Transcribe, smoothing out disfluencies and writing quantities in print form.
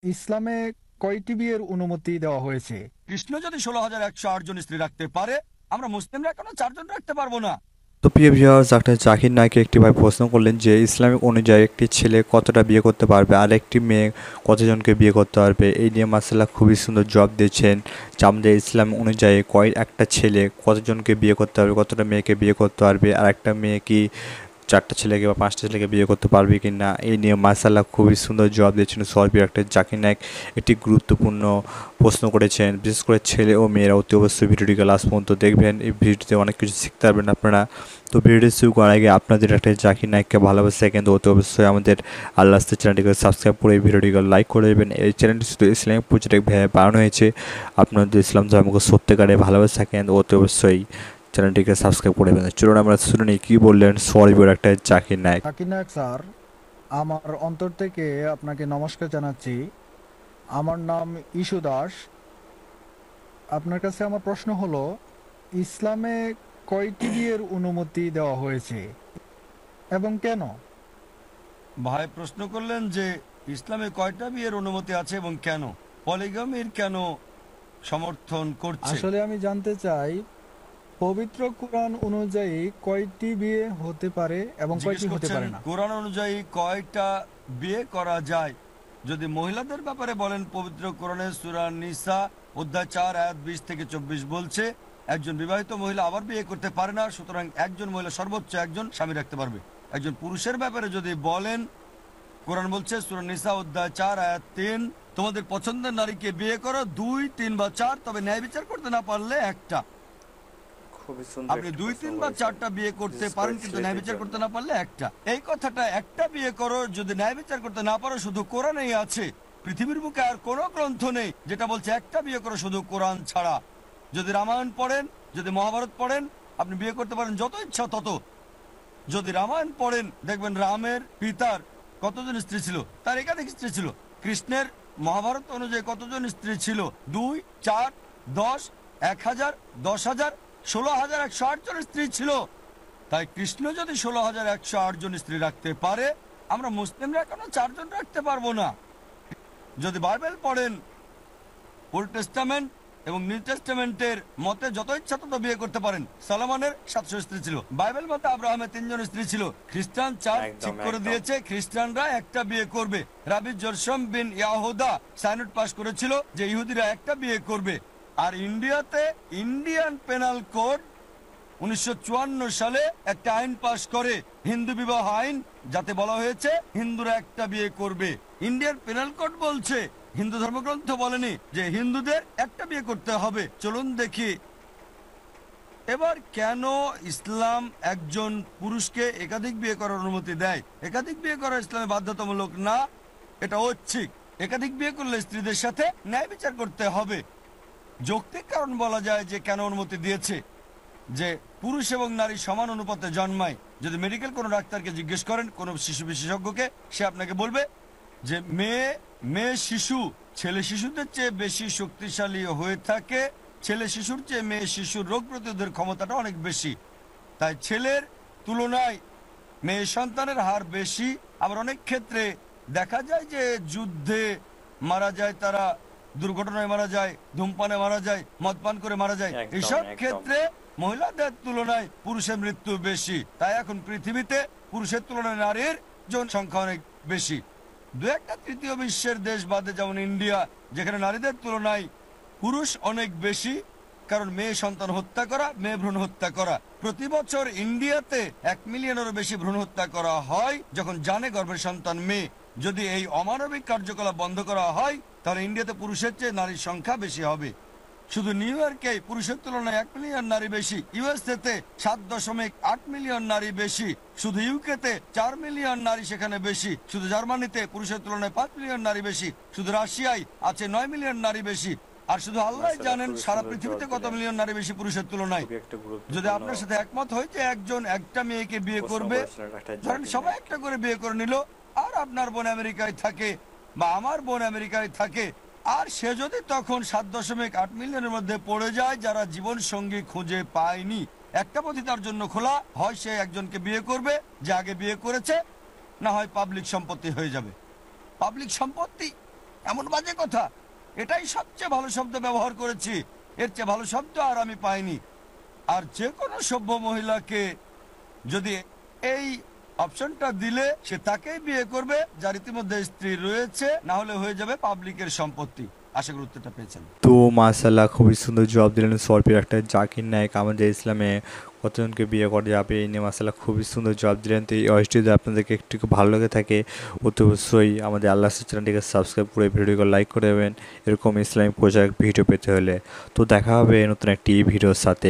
ইসলামে কয়টি বিয়ের অনুমতি দেওয়া হয়েছে? কৃষ্ণ যদি 16,108 জন স্ত্রী রাখতে পারে, আমরা মুসলিমরা কেন 4 জন রাখতে পারবো না? তো প্রিয় ভিউয়ার্স, ডাক্তার জাকির নাইকে একটি ভাই প্রশ্ন করলেন যে ইসলামিক অনুযায়ী একটি ছেলে কতটা বিয়ে করতে পারবে আর একটি মেয়ে কতজনকে বিয়ে করতে পারবে, এই নিয়ে মাসাল্লাহ খুবই সুন্দর জবাব দিয়েছেন যে আমাদের ইসলাম অনুযায়ী একটা ছেলে কতজনকে বিয়ে করতে পারবে, কতটা মেয়েকে বিয়ে করতে পারবে, আর একটা মেয়ে কি 4টা ছেলেকে বা 5টা ছেলেকে বিয়ে করতে পারবে কি না, এই নিয়ে মাসাল্লাহ খুবই সুন্দর জবাব দিয়েছেন সর্বীয় একটা জাকির নায়ক। একটি গুরুত্বপূর্ণ প্রশ্ন করেছেন, বিশেষ করে ছেলে ও মেয়েরা অতি অবশ্যই ভিডিওটিকে লাস্ট পর্যন্ত দেখবেন। এই ভিডিওতে অনেক কিছু শিখতে পারবেন আপনারা। তো ভিডিওটি শুরু করার আগে আপনাদের একটা জাকির নায়ককে ভালোবাসা কিন্তু অতি অবশ্যই আমাদের আল্লাহ চ্যানেলটিকে সাবস্ক্রাইব করে এই ভিডিওটিকে লাইক করে দেবেন। এই চ্যানেলটি শুধু ইসলামিক প্রচারক ভাবে বানানো হয়েছে। আপনাদের ইসলাম ধর্মকে সত্যিকারে ভালোবাসা কিন্তু অতি অবশ্যই চ্যানেলটিকে সাবস্ক্রাইব করে দেবেন। চলুন আমরা শুনে নিই কি বললেন সর্বীয় একটা জাকির নায়ক। জাকির নায়ক স্যার, আমার অন্তর থেকে আপনাকে নমস্কার জানাচ্ছি। আমার নাম ইস্যু দাস। আপনার কাছে আমার প্রশ্ন হলো, ইসলামে কয়টি বিয়ের অনুমতি দেওয়া হয়েছে এবং কেন? ভাই প্রশ্ন করলেন যে ইসলামে কয়টা বিয়ের অনুমতি আছে এবং কেন, পলিগামির কেন সমর্থন করছে। আসলে আমি জানতে চাই, পবিত্র কোরআন অনুযায়ী কয়টি বিয়ে হতে পারে এবং জিজ্ঞেস কয়টি হতে করছেন পারে না। কোরআন অনুযায়ী কয়টা বিয়ে করা যায়। যদি মহিলাদের ব্যাপারে বলেন, পবিত্র কোরআনের সূরা নিসা অধ্যায় 4 আয়াত 20 থেকে 24 বলছে একজন বিবাহিত মহিলা আবার বিয়ে করতে পারে না, সুতরাং একজন মহিলা সর্বোচ্চ একজন স্বামী রাখতে পারবে। একজন পুরুষের ব্যাপারে যদি বলেন, কোরআন বলছে সূরা নিসা অধ্যায় 4 আয়াত 3, তোমাদের পছন্দের নারীকে বিয়ে করো 2, 3 বা 4, তবে ন্যায় বিচার করতে না পারলে একটা। আপনি 2, 3 বা 4টা বিয়ে করতে পারেন, কিন্তু ন্যায় বিচার করতে না পারলে একটা। এই কথাটা একটা বিয়ে করো যদি ন্যায় বিচার করতে না পারো শুধু কোরআনেই আছে। পৃথিবীর বুকে আর কোনো গ্রন্থ নেই যেটা বলছে একটা বিয়ে করো শুধু কোরআন ছাড়া। যদি রামায়ণ পড়েন, যদি মহাভারত পড়েন, আপনি বিয়ে করতে পারেন যত ইচ্ছা তত। যদি রামায়ণ পড়েন দেখবেন রামের পিতার কতজন স্ত্রী ছিল, তার একাধিক স্ত্রী ছিল। কৃষ্ণের মহাভারত অনুযায়ী কতজন স্ত্রী ছিল? 2, 4, 10, 1000, 10,000, 16,108 জন স্ত্রী ছিল। তাই কৃষ্ণ যদি 16,108 জন স্ত্রী রাখতে পারে, আমরা মুসলিমরা কেন 4 জন রাখতে পারবো না? যদি বাইবেল পড়েন, ওল্ড টেস্টামেন্ট এবং নিউ টেস্টামেন্টের মতে যত ইচ্ছা তত বিয়ে করতে পারেন। সলোমনের 700 স্ত্রী ছিল। বাইবেল মতে আব্রাহামের 3 জন স্ত্রী ছিল। খ্রিস্টান চার্চ ঠিক করে দিয়েছে খ্রিস্টানরা একটা বিয়ে করবে। রাবি জরসম বিন ইয়াহুদা সাইনড পাস করেছিল যে ইহুদিরা একটা বিয়ে করবে। আর ইন্ডিয়াতে ইন্ডিয়ান পেনাল কোড 1954 সালে একটা আইন পাশ করে, হিন্দু বিবাহ আইন, যাতে বলা হয়েছে হিন্দুরা একটা বিয়ে করবে। ইন্ডিয়ান পেনাল কোড বলছে, হিন্দু ধর্মগ্রন্থ বলেনি যে হিন্দুদের একটা বিয়ে করতে হবে। চলুন দেখি এবার কেন ইসলাম একজন পুরুষকে একাধিক বিয়ে করার অনুমতি দেয়। একাধিক বিয়ে করা ইসলামে বাধ্যতামূলক না, এটা ঐচ্ছিক। একাধিক বিয়ে করলে স্ত্রীদের সাথে ন্যায় বিচার করতে হবে। যৌক্তিক কারণ বলা যায় যে কেন অনুমতি দিয়েছে, যে পুরুষ এবং নারী সমান অনুপাতে জন্মায়। যদি মেডিকেল কোনো ডাক্তারকে জিজ্ঞেস করেন, কোনো শিশু বিশেষজ্ঞকে, সে আপনাকে বলবে যে মেয়ে শিশু ছেলে শিশুদের চেয়ে বেশি শক্তিশালী হয়ে থাকে। ছেলে শিশুর চেয়ে মেয়ে শিশুর রোগ প্রতিরোধের ক্ষমতাটা অনেক বেশি। তাই ছেলের তুলনায় মেয়ে সন্তানের হার বেশি। আবার অনেক ক্ষেত্রে দেখা যায় যে যুদ্ধে মারা যায়, তারা দুর্ঘটনায় মারা যায়, ধূমপানে মারা যায়, মদপান করে মারা যায়। এইসব ক্ষেত্রে মহিলাদের তুলনায় পুরুষের মৃত্যু বেশি। তাই এখন পৃথিবীতে পুরুষের তুলনায় নারীর জনসংখ্যা অনেক বেশি। দু একটা তৃতীয় বিশ্বের দেশ বাদে, যেমন ইন্ডিয়া, যেখানে নারীদের তুলনায় পুরুষ অনেক বেশি। কারণ মেয়ে সন্তান হত্যা করা, মেয়ে ভ্রূণ হত্যা করা, প্রতি বছর ইন্ডিয়াতে 1 মিলিয়নেরও বেশি ভ্রূণ হত্যা করা হয় যখন জানে গর্ভের সন্তান মেয়ে। যদি এই অমানবিক কার্যকলাপ বন্ধ করা হয়, তাহলে ইন্ডিয়াতে পুরুষের চেয়ে নারীর সংখ্যা বেশি হবে। শুধু নিউ ইয়র্কে পুরুষের তুলনায় 1 মিলিয়ন নারী বেশি, ইউএসএতে 7.8 মিলিয়ন নারী বেশি, শুধু ইউকেতে 4 মিলিয়ন নারী সেখানে বেশি, শুধু জার্মানিতে পুরুষের তুলনায় 5 মিলিয়ন নারী বেশি, শুধু রাশিয়ায় আছে 9 মিলিয়ন নারী বেশি। আর শুধু আল্লাহ জানেন সারা পৃথিবীতে কত মিলিয়ন নারী বেশি পুরুষের তুলনায়। যদি আপনার সাথে একমত হয় যে একজন একটা মেয়েকে বিয়ে করবে, ধরেন সবাই একটা করে বিয়ে করে নিল, আর আপনার বোন আমেরিকায় থাকে বা আমার বোন আমেরিকায় থাকে, আর সে যদি তখন 7.8 মিলিয়নের মধ্যে পড়ে যায় যারা জীবন সঙ্গী খুঁজে পায়নি, একটা পথই তার জন্য খোলা, হয় সে একজনকে বিয়ে করবে যে আগে বিয়ে করেছে, না হয় পাবলিক সম্পত্তি হয়ে যাবে। পাবলিক সম্পত্তি এমন বাজে কথা! এটাই সবচেয়ে ভালো শব্দ ব্যবহার করেছি, এর চেয়ে ভালো শব্দ আর আমি পাইনি। আর যে কোনো সভ্য মহিলাকে যদি এই অপশনটা দিলে, সে তাকেই বিয়ে করবে যার ইতিমধ্যে স্ত্রী রয়েছে, না হলে হয়ে যাবে পাবলিকের সম্পত্তি। আশা করি উত্তরটা পেয়েছেন। তো মাশাআল্লাহ খুবই সুন্দর জবাব দিলেন সর্পির একটা জাকির নায়েক। আমাদের ইসলামে কতজনকে বিয়ে করা যাবে এই নিয়ে মাশাআল্লাহ খুবই সুন্দর জবাব দিলেন। তো এই ভয়েসটি যদি আপনাদেরকে একটু ভালো লেগে থাকে অতি অবশ্যই আমাদের আল্লাহ চ্যানেলটিকে সাবস্ক্রাইব করে ভিডিওকে লাইক করে দেবেন এরকম ইসলামিক প্রচার ভিডিও পেতে হলে। তো দেখা হবে নতুন একটি ভিডিওর সাথে।